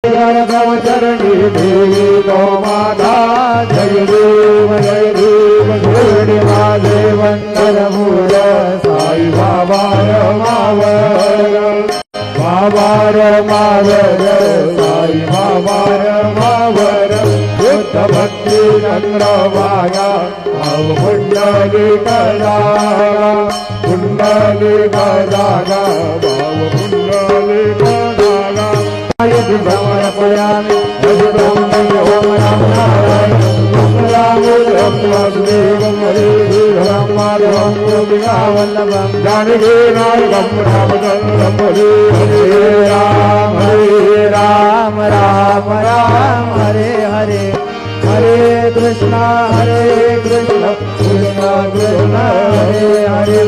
चरणी देवी गौ माता जय देव शिरडी माझे वंदन मूल साई बाबा मावर बाबार मावर साई बाबार मावर बुद्ध भक्ती चंद्रवाया भाव कुंडली कलागा कुंडली कलागा भाव कुंडली कलागा यदि समर्पयामि यदि ब्रह्म ओम राम नारायण राम वासुदेवं हरे राम वल्लभं जानकी नायकं रामचन्द्रं हरे राम राम राम हरे हरे हरे कृष्णा कृष्ण कृष्ण हरे हरे